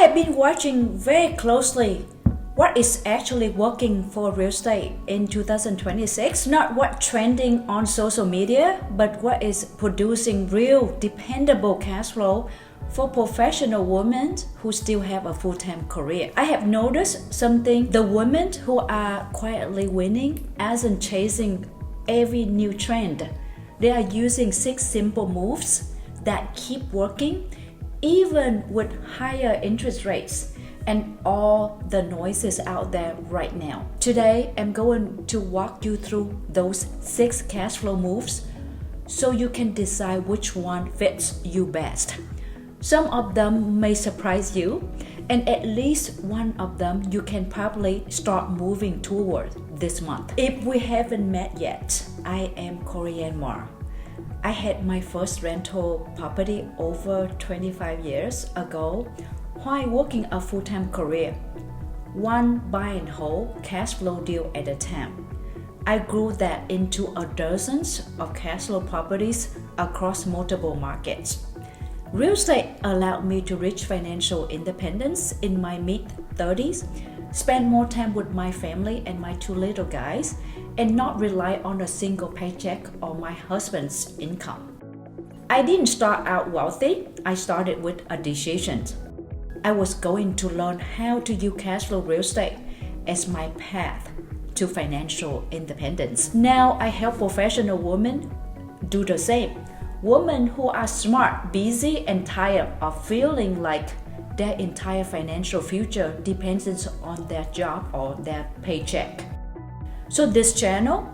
have been watching very closely what is actually working for real estate in 2026, not what trending on social media, but what is producing real dependable cash flow for professional women who still have a full-time career. I have noticed something: the women who are quietly winning aren't chasing every new trend. They are using 6 simple moves that keep working even with higher interest rates and all the noises out there right now. Today, I'm going to walk you through those 6 cash flow moves so you can decide which one fits you best. Some of them may surprise you, and at least one of them you can probably start moving toward this month. If we haven't met yet, I am Korianne Mar. I had my first rental property over 25 years ago while working a full-time career, one buy and hold cash flow deal at a time. I grew that into dozens of cash flow properties across multiple markets. Real estate allowed me to reach financial independence in my mid-30s, spend more time with my family and my 2 little guys, and not rely on a single paycheck or my husband's income. I didn't start out wealthy. I started with a decision. I was going to learn how to use cash flow real estate as my path to financial independence. Now I help professional women do the same. Women who are smart, busy, and tired of feeling like their entire financial future depends on their job or their paycheck. So this channel,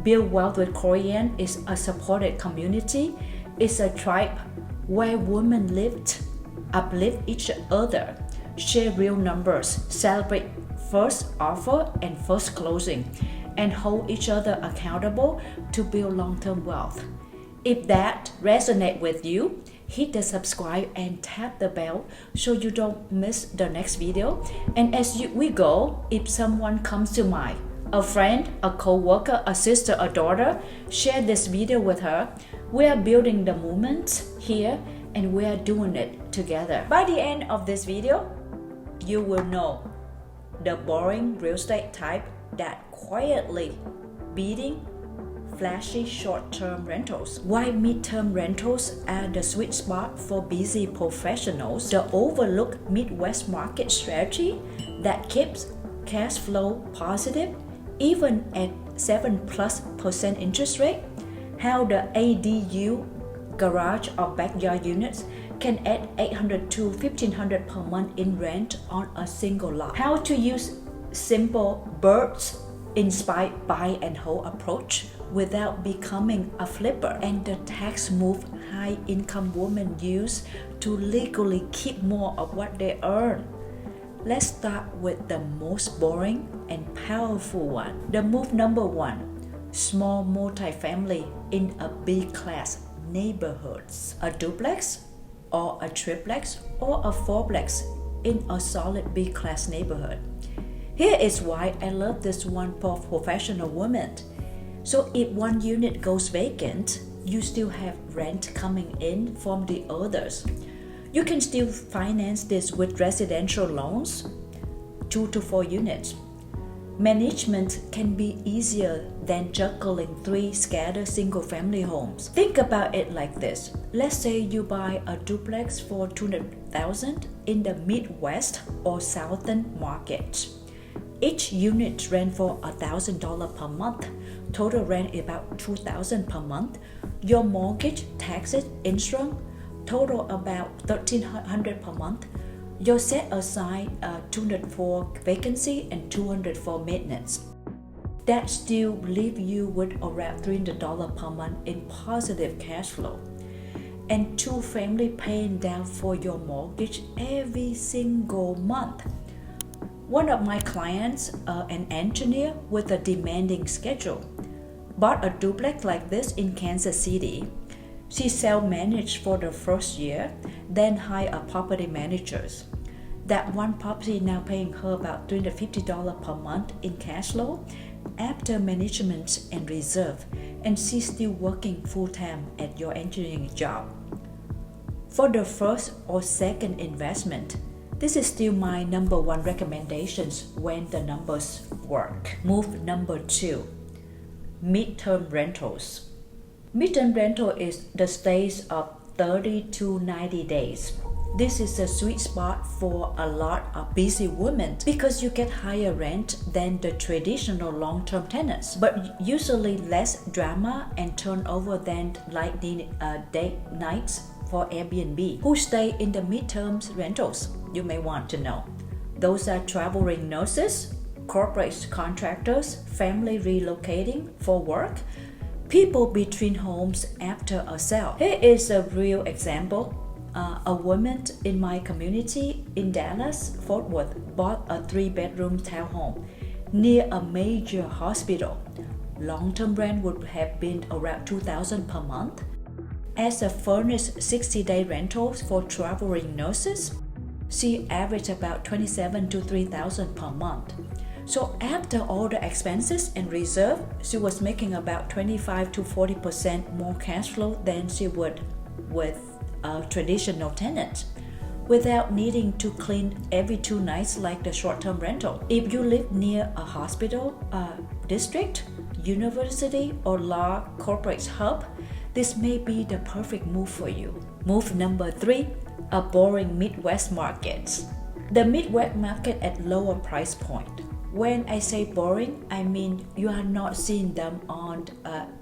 Build Wealth with Korianne, is a supported community. It's a tribe where women uplift each other, share real numbers, celebrate first offer and first closing, and hold each other accountable to build long-term wealth. If that resonates with you, hit the subscribe and tap the bell so you don't miss the next video. And as we go, if someone comes to mind, a friend, a co-worker, a sister, a daughter, share this video with her. We are building the movement here and we are doing it together. By the end of this video, you will know the boring real estate type that quietly beating flashy short-term rentals, why mid-term rentals are the sweet spot for busy professionals, the overlooked Midwest market strategy that keeps cash flow positive even at 7+% interest rate, how the ADU garage or backyard units can add $800 to $1,500 per month in rent on a single lot, how to use simple BRRRR inspired buy and hold approach without becoming a flipper, and the tax move high-income women use to legally keep more of what they earn. Let's start with the most boring and powerful one. The move number 1, small multifamily in a B-class neighborhoods. A duplex or a triplex or a fourplex in a solid B-class neighborhood. Here is why I love this one for professional women. So if one unit goes vacant, you still have rent coming in from the others. You can still finance this with residential loans, 2 to 4 units. Management can be easier than juggling 3 scattered single-family homes. Think about it like this. Let's say you buy a duplex for $200,000 in the Midwest or Southern markets. Each unit rent for $1,000 per month. Total rent is about $2,000 per month. Your mortgage, taxes, insurance total about $1,300 per month. You set aside $200 for vacancy and $200 for maintenance. That still leave you with around $300 per month in positive cash flow, and 2 family paying down for your mortgage every single month. One of my clients, an engineer with a demanding schedule, bought a duplex like this in Kansas City. She self-managed for the first year, then hired a property managers. That one property now paying her about $350 per month in cash flow after management and reserve, and she's still working full-time at your engineering job. For the first or second investment, This is still my number one recommendations when the numbers work. Move number 2, midterm rentals. Midterm rental is the stays of 30 to 90 days. This is a sweet spot for a lot of busy women because you get higher rent than the traditional long-term tenants, but usually less drama and turnover than like the date nights for Airbnb. Who stay in the midterm rentals? You may want to know. Those are traveling nurses, corporate contractors, family relocating for work, people between homes after a sale. Here is a real example. A woman in my community in Dallas, Fort Worth, bought a 3-bedroom townhome near a major hospital. Long-term rent would have been around $2,000 per month. As a furnished 60-day rentals for traveling nurses, she averaged about $27,000 to $3,000 per month. So after all the expenses and reserve, she was making about 25 to 40% more cash flow than she would with a traditional tenant, without needing to clean every 2 nights like the short-term rental. If you live near a hospital, district, university, or large corporate hub, this may be the perfect move for you. Move number 3, a boring Midwest market. The Midwest market at lower price point. When I say boring, I mean you are not seeing them on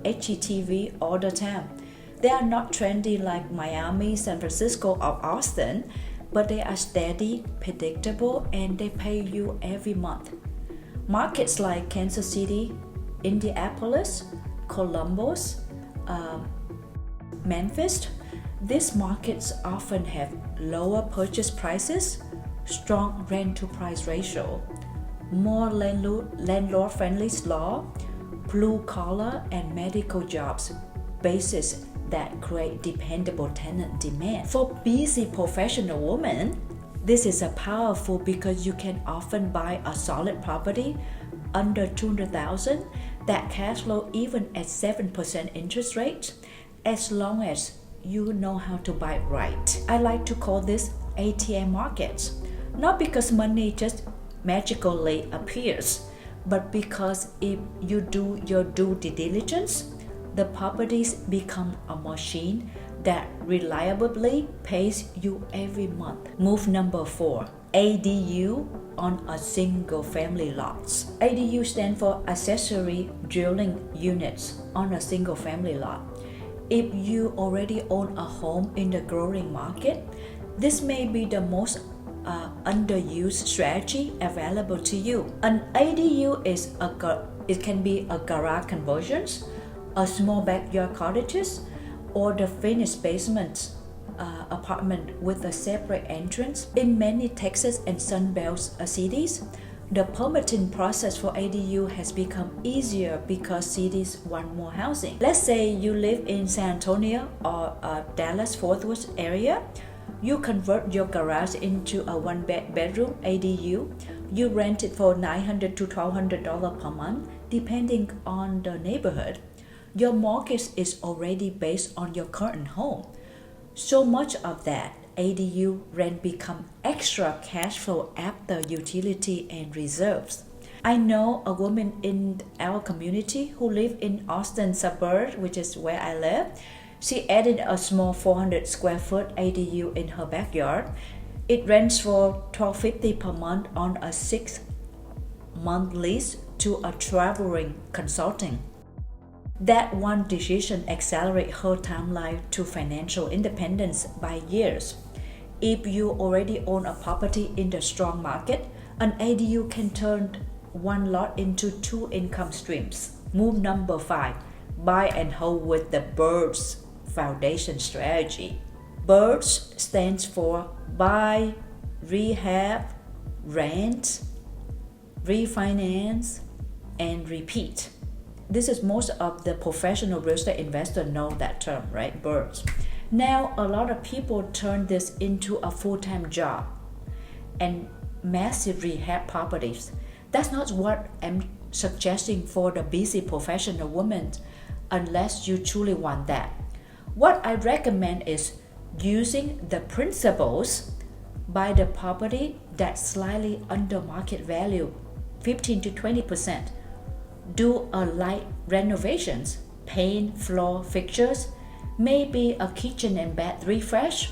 HGTV all the time. They are not trendy like Miami, San Francisco, or Austin, but they are steady, predictable, and they pay you every month. Markets like Kansas City, Indianapolis, Columbus, Memphis, these markets often have lower purchase prices, strong rent-to-price ratio, more landlord-friendly law, blue-collar and medical jobs, basis that create dependable tenant demand. For busy professional women, this is a powerful because you can often buy a solid property under $200,000 that cash flow even at 7% interest rate, as long as you know how to buy it right. I like to call this ATM markets, not because money just magically appears, but because if you do your due diligence, the properties become a machine that reliably pays you every month. Move number 4, ADU on a single family lots. ADU stands for accessory dwelling units on a single family lot. If you already own a home in the growing market, this may be the most underused strategy available to you. An ADU it can be a garage conversions, a small backyard cottages, or the finished basement apartment with a separate entrance. In many Texas and Sunbelt cities, the permitting process for ADU has become easier because cities want more housing. Let's say you live in San Antonio or Dallas-Fort Worth area. You convert your garage into a 1-bedroom ADU. You rent it for $900 to $1,200 per month, depending on the neighborhood. Your mortgage is already based on your current home. So much of that ADU rent become extra cash flow after utility and reserves. I know a woman in our community who live in Austin suburb, which is where I live. She added a small 400 square foot ADU in her backyard. It rents for $1,250 per month on a 6-month lease to a traveling consulting. That one decision accelerated her timeline to financial independence by years. If you already own a property in the strong market, an ADU can turn one lot into 2 income streams. Move number 5, buy and hold with the BRRRR foundation strategy. BRRRR stands for buy, rehab, rent, refinance, and repeat. This is most of the professional real estate investors know that term, right? BRRRR. Now, a lot of people turn this into a full-time job and massive rehab properties. That's not what I'm suggesting for the busy professional woman unless you truly want that. What I recommend is using the principles Buy the property that's slightly under market value, 15 to 20%. Do a light renovations, paint, floor, fixtures, maybe a kitchen and bath refresh.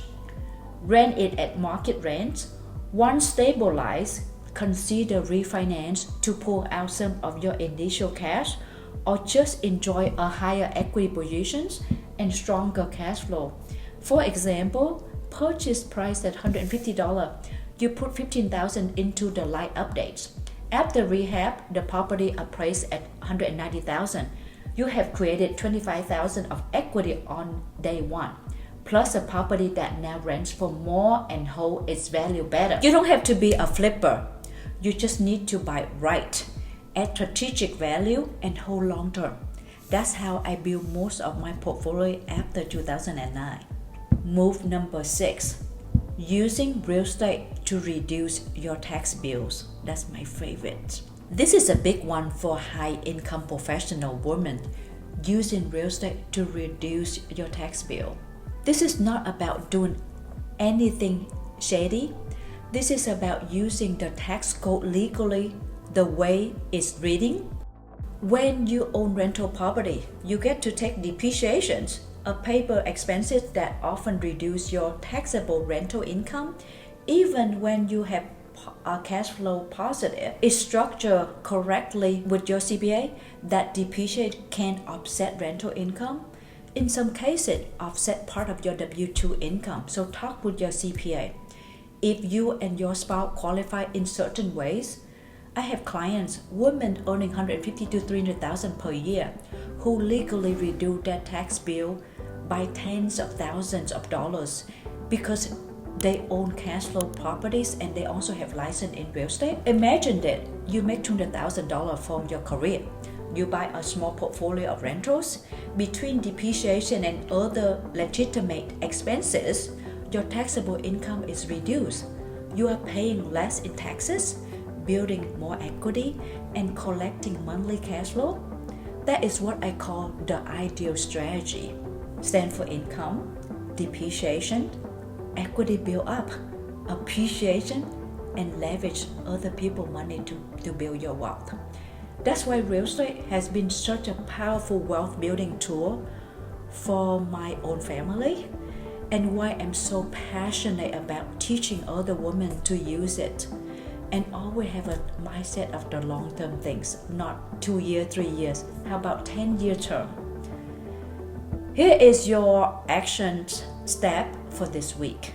Rent it at market rent. Once stabilized, consider refinance to pull out some of your initial cash or just enjoy a higher equity positions and stronger cash flow. For example, purchase price at $150, you put $15,000 into the light updates. After rehab, the property appraised at $190,000. You have created $25,000 of equity on day one, plus a property that now rents for more and hold its value better. You don't have to be a flipper. You just need to buy right, at strategic value, and hold long term. That's how I built most of my portfolio after 2009. Move number 6. Using real estate to reduce your tax bills. That's my favorite. This is a big one for high-income professional women, using real estate to reduce your tax bill. This is not about doing anything shady. This is about using the tax code legally the way it's reading. When you own rental property, you get to take depreciations, a paper expenses that often reduce your taxable rental income, even when you have cash flow positive. It's structured correctly with your CPA that depreciation can offset rental income. In some cases, offset part of your W-2 income. So talk with your CPA. If you and your spouse qualify in certain ways, I have clients, women earning $150,000 to $300,000 per year, who legally reduce their tax bill by tens of thousands of dollars because they own cash flow properties and they also have license in real estate. Imagine that you make $200,000 from your career. You buy a small portfolio of rentals. Between depreciation and other legitimate expenses, your taxable income is reduced. You are paying less in taxes, building more equity, and collecting monthly cash flow. That is what I call the ideal strategy. Stand for income, depreciation, equity build up, appreciation, and leverage other people's money to build your wealth. That's why real estate has been such a powerful wealth building tool for my own family, and why I'm so passionate about teaching other women to use it, and always have a mindset of the long-term things, not 2 years, 3 years. How about 10-year term? Here is your action step for this week.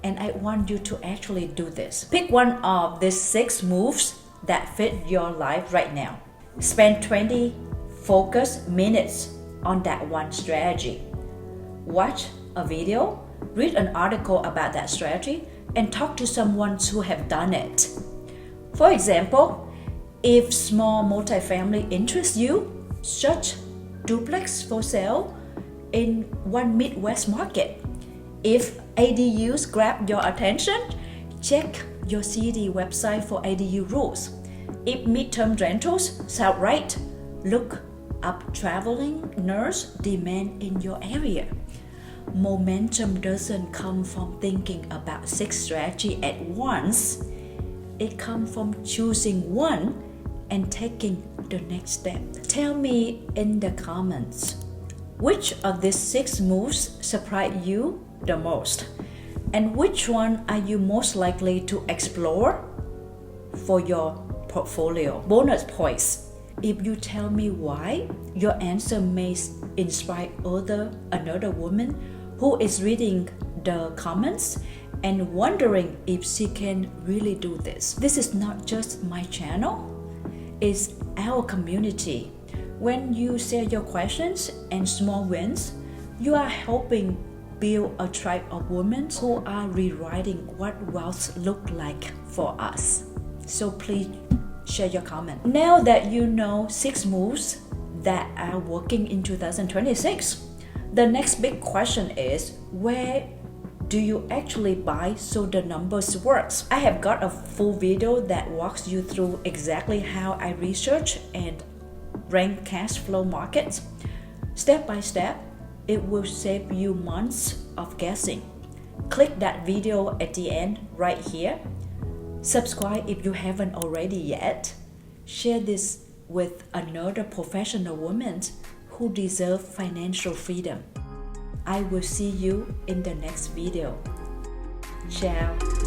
And I want you to actually do this. Pick one of these 6 moves that fit your life right now. Spend 20 focused minutes on that one strategy. Watch a video, read an article about that strategy, and talk to someone who have done it. For example, if small multifamily interests you, search duplex for sale in one Midwest market. If ADUs grab your attention, check your city website for ADU rules. If midterm rentals sound right, look up traveling nurse demand in your area. Momentum doesn't come from thinking about 6 strategies at once. It comes from choosing one and taking the next step. Tell me in the comments, which of these 6 moves surprised you the most? And which one are you most likely to explore for your portfolio? Bonus points. If you tell me why, your answer may inspire another woman who is reading the comments and wondering if she can really do this. This is not just my channel, it's our community. When you share your questions and small wins, you are helping build a tribe of women who are rewriting what wealth looks like for us. So please share your comment. Now that you know 6 moves that are working in 2026, the next big question is, where do you actually buy so the numbers works? I have got a full video that walks you through exactly how I research and rank cash flow markets. Step by step, it will save you months of guessing. click that video at the end right here. Subscribe if you haven't already yet. Share this with another professional woman who deserve financial freedom. I will see you in the next video. Ciao.